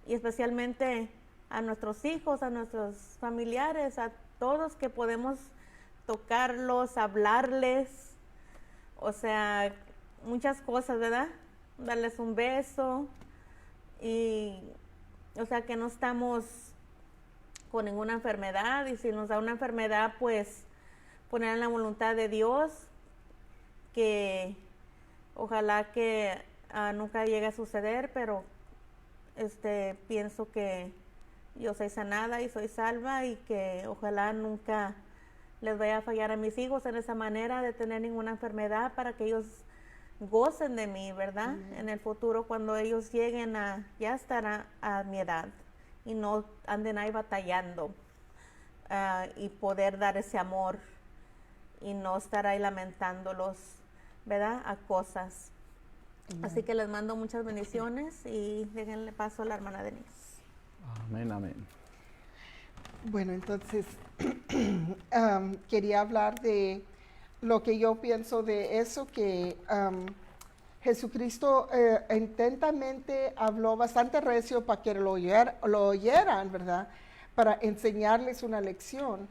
Y especialmente a nuestros hijos, a nuestros familiares, a todos que podemos tocarlos, hablarles, o sea, muchas cosas, ¿verdad? Darles un beso y, o sea, que no estamos con ninguna enfermedad y si nos da una enfermedad, pues poner en la voluntad de Dios, que ojalá que nunca llegue a suceder, pero pienso que yo soy sanada y soy salva y que ojalá nunca les vaya a fallar a mis hijos en esa manera de tener ninguna enfermedad para que ellos gocen de mí, ¿verdad? En el futuro cuando ellos lleguen ya estar a mi edad y no anden ahí batallando y poder dar ese amor y no estar ahí lamentándolos, ¿verdad? A cosas. Así que les mando muchas bendiciones y déjenle paso a la hermana Denise. Amén, amén. Bueno, entonces quería hablar de lo que yo pienso de eso, que Jesucristo intensamente habló bastante recio para que lo oyeran, ¿verdad? Para enseñarles una lección.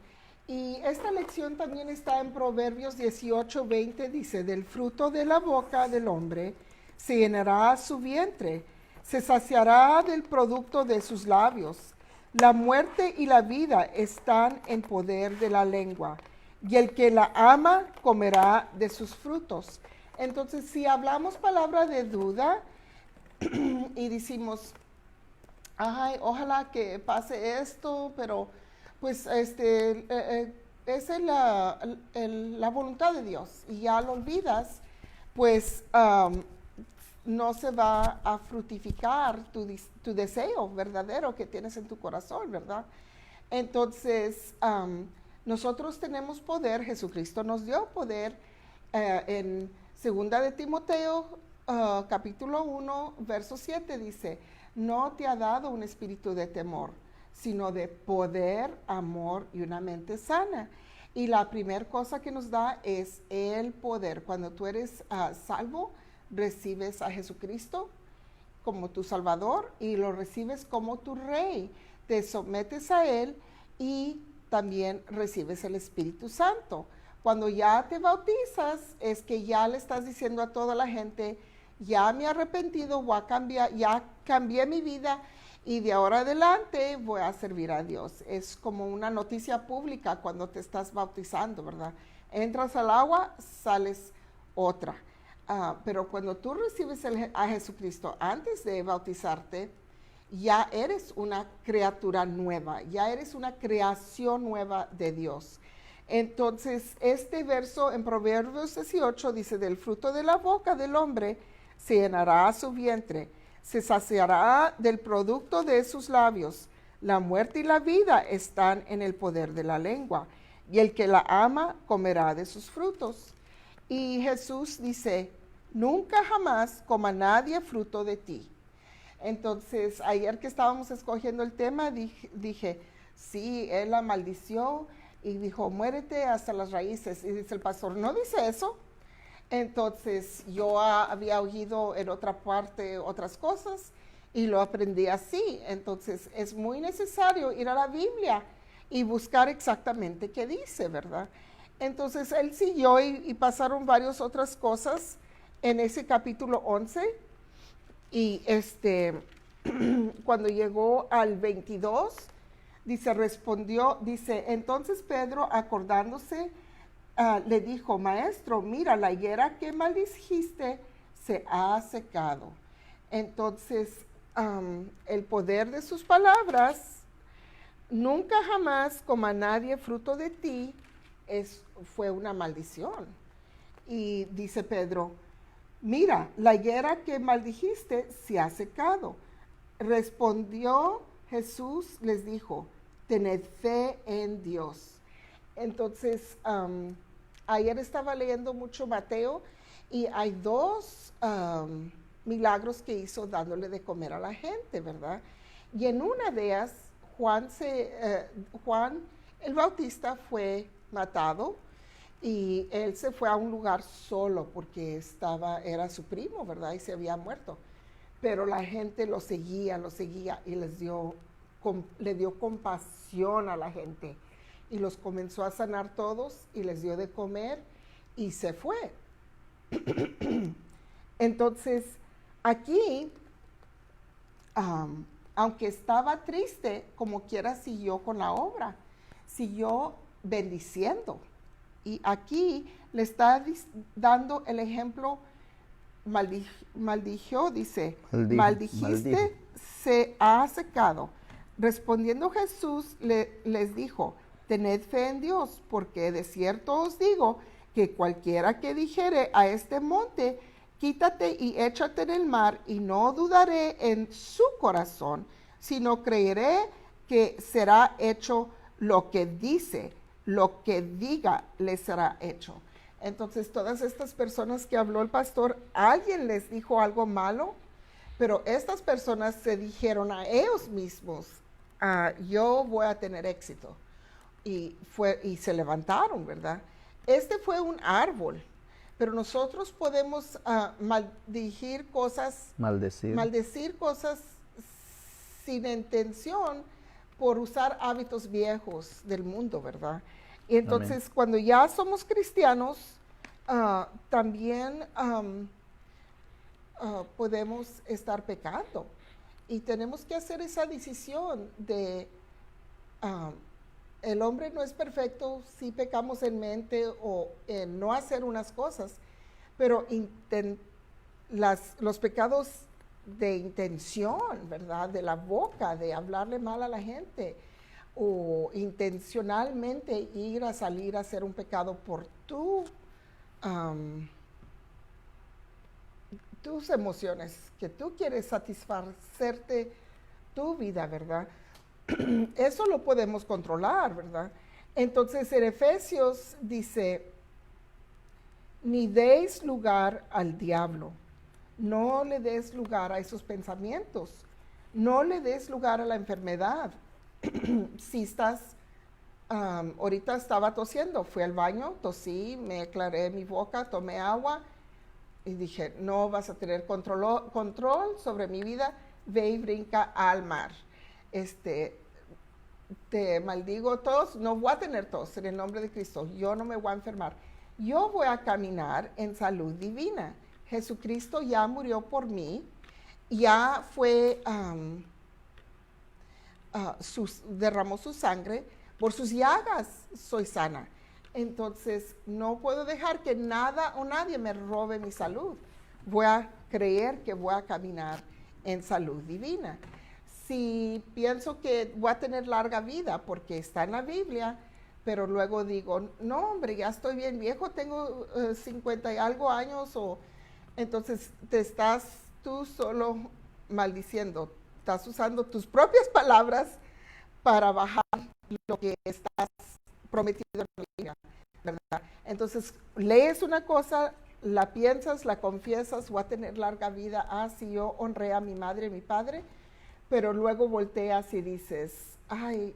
Y esta lección también está en Proverbios 18:20, dice, del fruto de la boca del hombre se llenará su vientre, se saciará del producto de sus labios. La muerte y la vida están en poder de la lengua, y el que la ama comerá de sus frutos. Entonces, si hablamos palabra de duda y decimos, ay, ojalá que pase esto, pero pues esa es la voluntad de Dios, y ya lo olvidas, pues no se va a frutificar tu deseo verdadero que tienes en tu corazón, ¿verdad? Entonces, nosotros tenemos poder, Jesucristo nos dio poder. En 2 de Timoteo, capítulo 1, verso 7 dice, no te ha dado un espíritu de temor, sino de poder, amor y una mente sana. Y la primera cosa que nos da es el poder. Cuando tú eres salvo, recibes a Jesucristo como tu Salvador y lo recibes como tu Rey. Te sometes a Él y también recibes el Espíritu Santo. Cuando ya te bautizas, es que ya le estás diciendo a toda la gente, ya me he arrepentido, voy a cambiar, ya cambié mi vida y de ahora adelante voy a servir a Dios. Es como una noticia pública cuando te estás bautizando, ¿verdad? Entras al agua, sales otra. Pero cuando tú recibes a Jesucristo antes de bautizarte, ya eres una criatura nueva, ya eres una creación nueva de Dios. Entonces, este verso en Proverbios 18 dice, del fruto de la boca del hombre se llenará su vientre, se saciará del producto de sus labios. La muerte y la vida están en el poder de la lengua, y el que la ama comerá de sus frutos. Y Jesús dice, nunca jamás coma nadie fruto de ti. Entonces, ayer que estábamos escogiendo el tema, dije, sí, él la maldició y dijo, muérete hasta las raíces. Y dice el pastor, no dice eso. Entonces yo había oído en otra parte otras cosas y lo aprendí así. Entonces es muy necesario ir a la Biblia y buscar exactamente qué dice, ¿verdad? Entonces él siguió y pasaron varias otras cosas en ese capítulo 11 y cuando llegó al 22, dice, entonces Pedro acordándose, le dijo, maestro, mira, la higuera que maldijiste se ha secado. Entonces, el poder de sus palabras, nunca jamás coma nadie fruto de ti, fue una maldición. Y dice Pedro, mira, la higuera que maldijiste se ha secado. Respondió Jesús, les dijo, tened fe en Dios. Entonces, ayer estaba leyendo mucho Mateo y hay dos milagros que hizo dándole de comer a la gente, ¿verdad? Y en una de ellas, Juan el Bautista fue matado y él se fue a un lugar solo porque era su primo, ¿verdad? Y se había muerto. Pero la gente lo seguía y le dio compasión a la gente y los comenzó a sanar todos y les dio de comer y se fue. Entonces, aquí, aunque estaba triste, como quiera siguió con la obra, siguió bendiciendo. Y aquí le está dando el ejemplo, dice, maldijiste, se ha secado. Respondiendo Jesús les dijo, tened fe en Dios, porque de cierto os digo que cualquiera que dijere a este monte, quítate y échate en el mar, y no dudaré en su corazón, sino creeré que será hecho lo que dice, lo que diga le será hecho. Entonces, todas estas personas que habló el pastor, alguien les dijo algo malo, pero estas personas se dijeron a ellos mismos, yo voy a tener éxito. Y se levantaron, ¿verdad? Este fue un árbol, pero nosotros podemos maldecir cosas sin intención por usar hábitos viejos del mundo, ¿verdad? Y entonces, amén, cuando ya somos cristianos, también podemos estar pecando. Y tenemos que hacer esa decisión de, el hombre no es perfecto si pecamos en mente o en no hacer unas cosas, pero los pecados de intención, ¿verdad? De la boca, de hablarle mal a la gente, o intencionalmente salir a hacer un pecado por tus emociones, que tú quieres satisfacerte tu vida, ¿verdad? Eso lo podemos controlar, ¿verdad? Entonces en Efesios dice, ni deis lugar al diablo, no le des lugar a esos pensamientos, no le des lugar a la enfermedad. Si estás, ahorita estaba tosiendo, fui al baño, tosí, me aclaré mi boca, tomé agua y dije, no vas a tener control sobre mi vida, ve y brinca al mar. Te maldigo tos, no voy a tener tos en el nombre de Cristo, yo no me voy a enfermar. Yo voy a caminar en salud divina. Jesucristo ya murió por mí, ya fue, derramó su sangre, por sus llagas soy sana. Entonces no puedo dejar que nada o nadie me robe mi salud. Voy a creer que voy a caminar en salud divina. Si pienso que voy a tener larga vida porque está en la Biblia, pero luego digo, no hombre, ya estoy bien viejo, tengo 50 y algo años, entonces te estás tú solo maldiciendo, estás usando tus propias palabras para bajar lo que estás prometido en la Biblia, ¿verdad? Entonces lees una cosa, la piensas, la confiesas, voy a tener larga vida, si yo honré a mi madre y mi padre, pero luego volteas y dices, ay,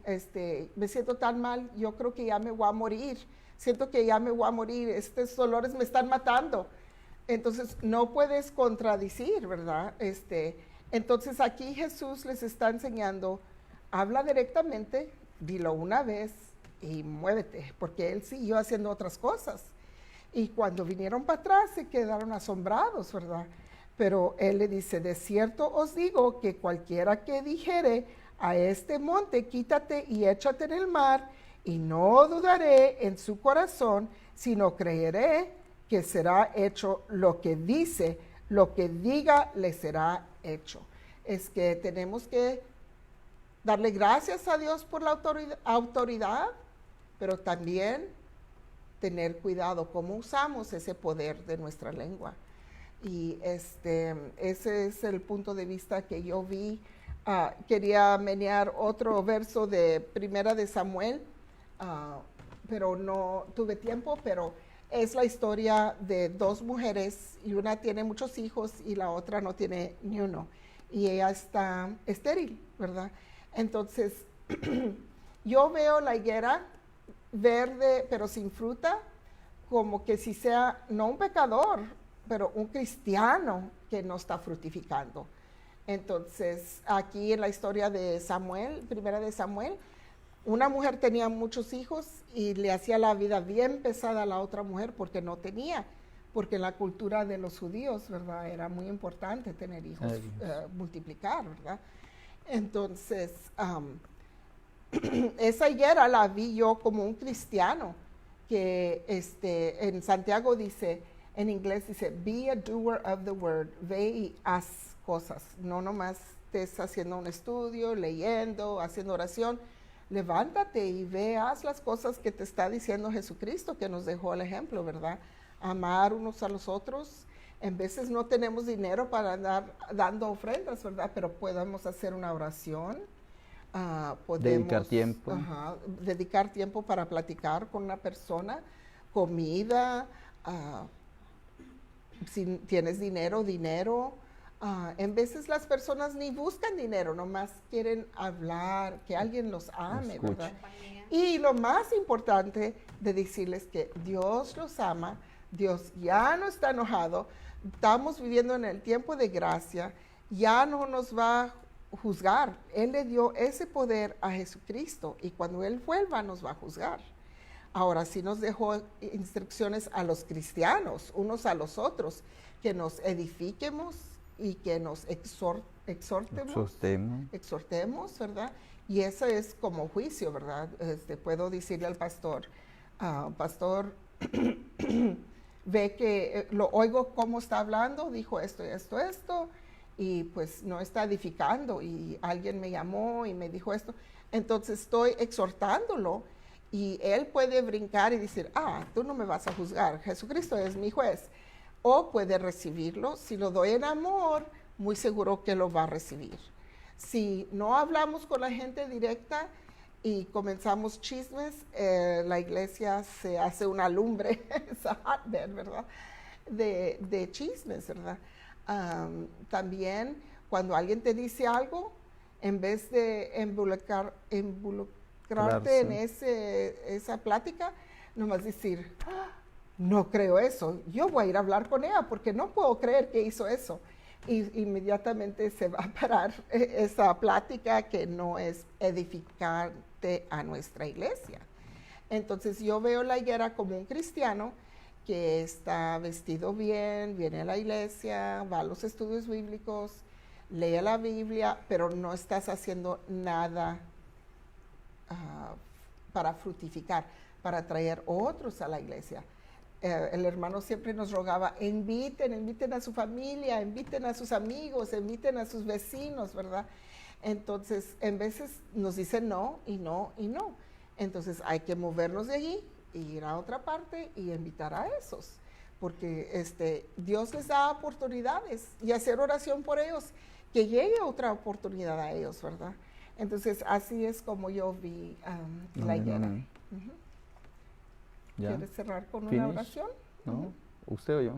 me siento tan mal, yo creo que ya me voy a morir, siento que ya me voy a morir, estos dolores me están matando. Entonces no puedes contradecir, ¿verdad? Entonces aquí Jesús les está enseñando, habla directamente, dilo una vez y muévete, porque él siguió haciendo otras cosas. Y cuando vinieron para atrás se quedaron asombrados, ¿verdad? Pero él le dice, de cierto os digo que cualquiera que dijere a este monte, quítate y échate en el mar, y no dudaré en su corazón, sino creeré que será hecho lo que dice, lo que diga le será hecho. Es que tenemos que darle gracias a Dios por la autoridad, pero también tener cuidado cómo usamos ese poder de nuestra lengua. Y ese es el punto de vista que yo vi. Quería menear otro verso de Primera de Samuel, pero no tuve tiempo, pero es la historia de dos mujeres y una tiene muchos hijos y la otra no tiene ni uno. Y ella está estéril, ¿verdad? Entonces, yo veo la higuera verde pero sin fruta, como que si sea, no un pecador, pero un cristiano que no está frutificando. Entonces, aquí en la historia de Samuel, Primera de Samuel, una mujer tenía muchos hijos y le hacía la vida bien pesada a la otra mujer porque no tenía, porque en la cultura de los judíos, ¿verdad? Era muy importante tener hijos, multiplicar, ¿verdad? Entonces, esa higuera la vi yo como un cristiano, que en Santiago dice, en inglés dice, be a doer of the word, ve y haz cosas, no nomás estés haciendo un estudio, leyendo, haciendo oración. Levántate y ve, haz las cosas que te está diciendo Jesucristo, que nos dejó el ejemplo, ¿verdad? Amar unos a los otros. En veces no tenemos dinero para andar dando ofrendas, ¿verdad? Pero podemos hacer una oración. Podemos dedicar tiempo. Dedicar tiempo para platicar con una persona, comida, si tienes dinero. En veces las personas ni buscan dinero, nomás quieren hablar, que alguien los ame, ¿verdad? Y lo más importante de decirles que Dios los ama, Dios ya no está enojado, estamos viviendo en el tiempo de gracia, ya no nos va a juzgar. Él le dio ese poder a Jesucristo y cuando Él vuelva nos va a juzgar. Ahora sí nos dejó instrucciones a los cristianos, unos a los otros, que nos edifiquemos y que nos exhortemos, ¿verdad? Y eso es como juicio, ¿verdad? Puedo decirle al pastor, pastor, ve que lo oigo cómo está hablando, dijo esto, y pues no está edificando, y alguien me llamó y me dijo esto, entonces estoy exhortándolo, y él puede brincar y decir, tú no me vas a juzgar, Jesucristo es mi juez. O puede recibirlo, si lo doy en amor, muy seguro que lo va a recibir. Si no hablamos con la gente directa y comenzamos chismes, la iglesia se hace una lumbre, es a hotbed, ¿verdad? De chismes, ¿verdad? También cuando alguien te dice algo, en vez de involucrarte en esa plática, nomás decir, no creo eso, yo voy a ir a hablar con ella porque no puedo creer que hizo eso. Y inmediatamente se va a parar esa plática que no es edificante a nuestra iglesia. Entonces yo veo la higuera como un cristiano que está vestido bien, viene a la iglesia, va a los estudios bíblicos, lee la Biblia, pero no estás haciendo nada para frutificar, para traer otros a la iglesia. El hermano siempre nos rogaba, inviten a su familia, inviten a sus amigos, inviten a sus vecinos, ¿verdad? Entonces, en veces nos dicen no. Entonces, hay que movernos de allí, ir a otra parte y invitar a esos, porque Dios les da oportunidades y hacer oración por ellos, que llegue otra oportunidad a ellos, ¿verdad? Entonces, así es como yo vi la higuera. ¿Quieres cerrar con una oración? ¿No? ¿Usted o yo?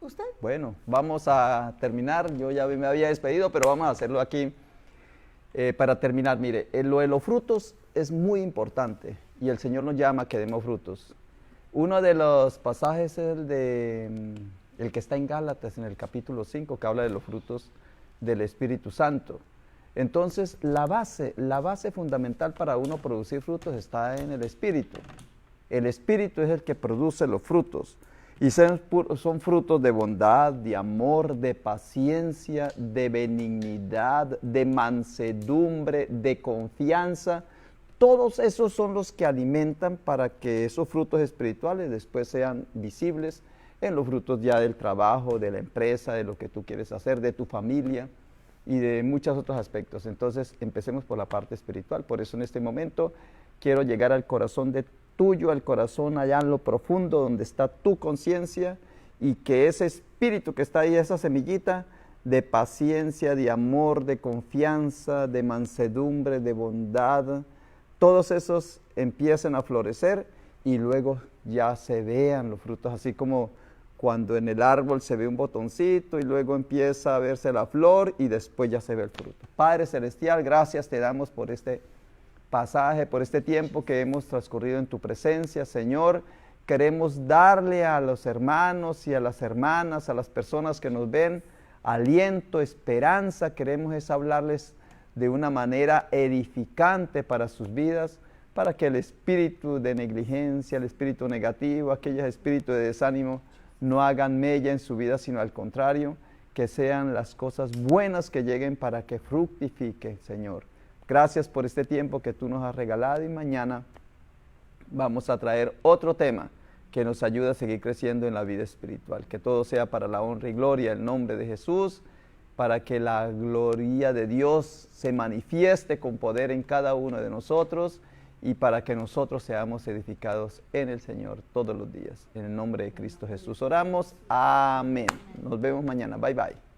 ¿Usted? Bueno, vamos a terminar. Yo ya me había despedido, pero vamos a hacerlo aquí para terminar. Mire, lo de los frutos es muy importante y el Señor nos llama a que demos frutos. Uno de los pasajes es el de el que está en Gálatas en el capítulo 5, que habla de los frutos del Espíritu Santo. Entonces, la base fundamental para uno producir frutos está en el Espíritu. El Espíritu es el que produce los frutos. Y son frutos de bondad, de amor, de paciencia, de benignidad, de mansedumbre, de confianza. Todos esos son los que alimentan para que esos frutos espirituales después sean visibles en los frutos ya del trabajo, de la empresa, de lo que tú quieres hacer, de tu familia y de muchos otros aspectos. Entonces, empecemos por la parte espiritual. Por eso en este momento quiero llegar al corazón tuyo, al corazón allá en lo profundo donde está tu conciencia, y que ese espíritu que está ahí, esa semillita de paciencia, de amor, de confianza, de mansedumbre, de bondad, todos esos empiecen a florecer y luego ya se vean los frutos, así como cuando en el árbol se ve un botoncito y luego empieza a verse la flor y después ya se ve el fruto. Padre Celestial, gracias te damos por este pasaje, por este tiempo que hemos transcurrido en tu presencia, Señor. Queremos darle a los hermanos y a las hermanas, a las personas que nos ven, aliento, esperanza. Queremos es hablarles de una manera edificante para sus vidas, para que el espíritu de negligencia, el espíritu negativo, aquellos espíritus de desánimo no hagan mella en su vida, sino al contrario, que sean las cosas buenas que lleguen para que fructifique, Señor. Gracias por este tiempo que tú nos has regalado, y mañana vamos a traer otro tema que nos ayude a seguir creciendo en la vida espiritual. Que todo sea para la honra y gloria del nombre de Jesús, para que la gloria de Dios se manifieste con poder en cada uno de nosotros y para que nosotros seamos edificados en el Señor todos los días. En el nombre de Cristo Jesús oramos. Amén. Nos vemos mañana. Bye, bye.